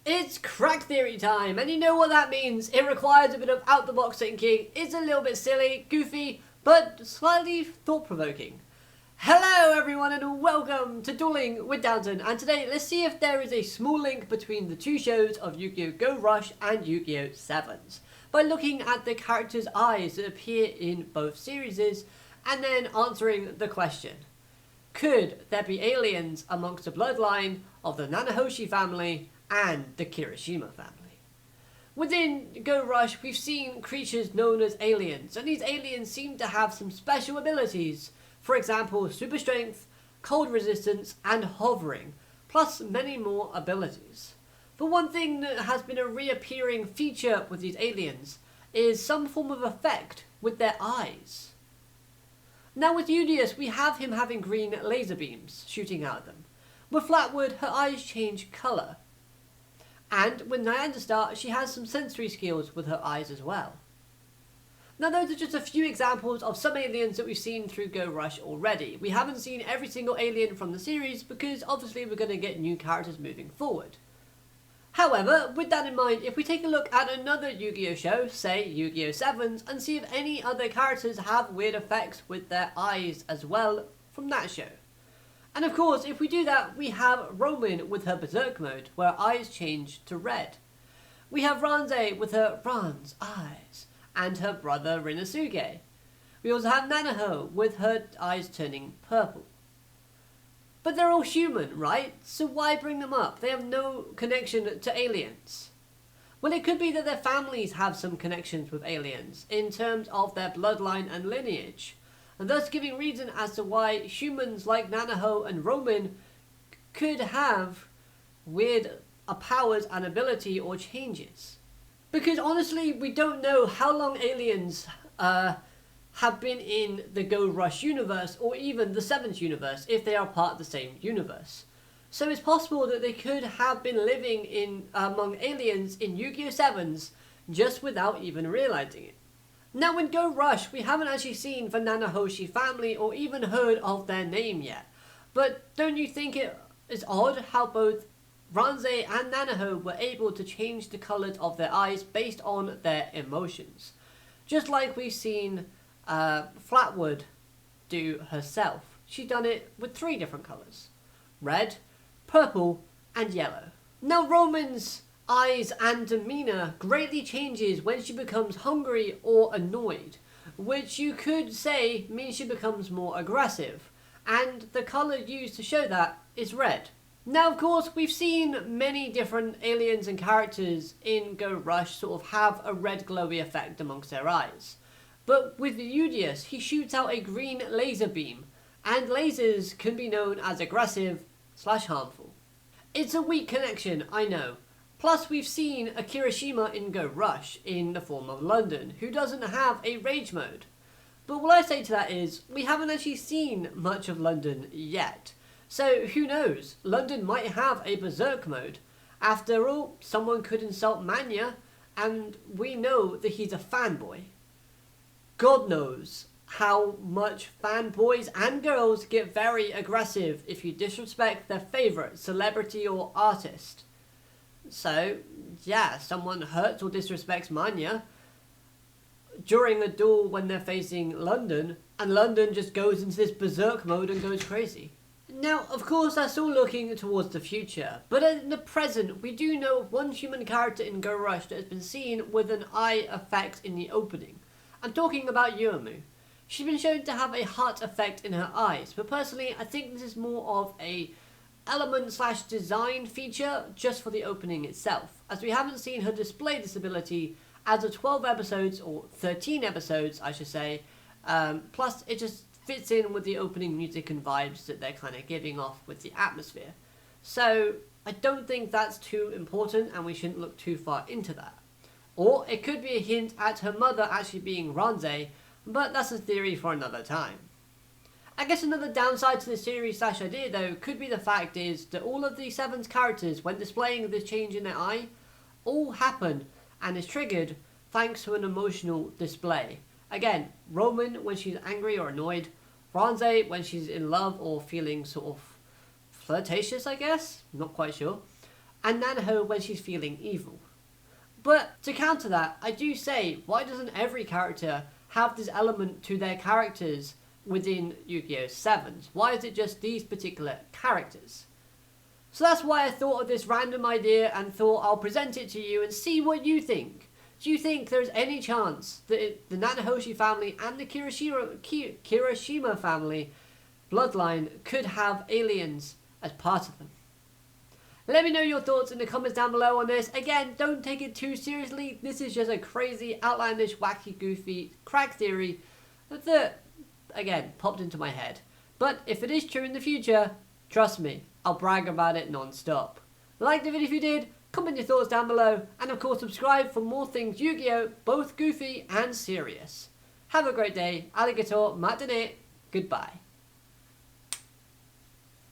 It's crack theory time, and you know what that means. It requires a bit of out-the-box thinking. It's a little bit silly, goofy, but slightly thought-provoking. Hello everyone and welcome to Dueling with Downton, and today let's see if there is a small link between the two shows of Yu-Gi-Oh! Go Rush and Yu-Gi-Oh! Sevens by looking at the characters' eyes that appear in both series and then answering the question: could there be aliens amongst the bloodline of the Nanahoshi family and the Kirishima family? Within Go Rush, we've seen creatures known as aliens, and these aliens seem to have some special abilities. For example, super strength, cold resistance, and hovering, plus many more abilities. But one thing that has been a reappearing feature with these aliens is some form of effect with their eyes. Now with Udius, we have him having green laser beams shooting out of them. With Flatwood, her eyes change colour. And with Nyanderstar, she has some sensory skills with her eyes as well. Now those are just a few examples of some aliens that we've seen through Go Rush already. We haven't seen every single alien from the series because obviously we're going to get new characters moving forward. However, with that in mind, if we take a look at another Yu-Gi-Oh! Show, say Yu-Gi-Oh! Sevens, and see if any other characters have weird effects with their eyes as well from that show. And of course, if we do that, we have Romin with her Berserk mode, where her eyes change to red. We have Ranze with her Ranze eyes, and her brother Rinasuge. We also have Nanaho with her eyes turning purple. But they're all human, right? So why bring them up? They have no connection to aliens. Well, it could be that their families have some connections with aliens in terms of their bloodline and lineage, and thus giving reason as to why humans like Nanaho and Romin could have weird powers and ability or changes. Because honestly, we don't know how long aliens have been in the Go Rush universe or even the Sevens universe if they are part of the same universe. So it's possible that they could have been living in among aliens in Yu-Gi-Oh! Sevens just without even realizing it. Now in Go Rush, we haven't actually seen the Nanahoshi family or even heard of their name yet. But don't you think it is odd how both Ranze and Nanaho were able to change the colours of their eyes based on their emotions? Just like we've seen Flatwood do herself. She's done it with 3 different colours: red, purple, and yellow. Now Romin's eyes and demeanour greatly changes when she becomes hungry or annoyed, which you could say means she becomes more aggressive, and the colour used to show that is red. Now of course we've seen many different aliens and characters in Go Rush sort of have a red glowy effect amongst their eyes. But with Udius, he shoots out a green laser beam, and lasers can be known as aggressive / harmful. It's a weak connection, I know. Plus we've seen a Kirishima in Go Rush in the form of London, who doesn't have a rage mode. But what I say to that is, we haven't actually seen much of London yet. So who knows, London might have a Berserk mode. After all, someone could insult Manya, and we know that he's a fanboy. God knows how much fanboys and girls get very aggressive if you disrespect their favourite celebrity or artist. So, yeah, someone hurts or disrespects Manya during a duel when they're facing London, and London just goes into this berserk mode and goes crazy. Now, of course, that's all looking towards the future, but in the present, we do know of one human character in Go Rush that has been seen with an eye effect in the opening. I'm talking about Yuumu. She's been shown to have a heart effect in her eyes, but personally, I think this is more of a element / design feature just for the opening itself, as we haven't seen her display this ability as of 12 episodes, or 13 episodes I should say, plus it just fits in with the opening music and vibes that they're kind of giving off with the atmosphere. So I don't think that's too important and we shouldn't look too far into that. Or it could be a hint at her mother actually being Ranze, but that's a theory for another time. I guess another downside to the series / idea though could be the fact is that all of the Sevens characters, when displaying this change in their eye, all happen and is triggered thanks to an emotional display. Again, Romin when she's angry or annoyed, Ranze when she's in love or feeling sort of flirtatious, I guess, not quite sure. and Nanaho when she's feeling evil. But to counter that, I do say, why doesn't every character have this element to their characters within Yu-Gi-Oh! 7s? Why is it just these particular characters? So that's why I thought of this random idea and thought I'll present it to you and see what you think. Do you think there's any chance that the Nanahoshi family and the Kirishima family bloodline could have aliens as part of them? Let me know your thoughts in the comments down below on this. Again, don't take it too seriously. This is just a crazy, outlandish, wacky, goofy, crack theory that, again, popped into my head. But if it is true in the future, trust me, I'll brag about it non-stop. Like the video if you did, comment your thoughts down below, and of course subscribe for more things Yu-Gi-Oh! Both goofy and serious. Have a great day. Alligator, matane, goodbye.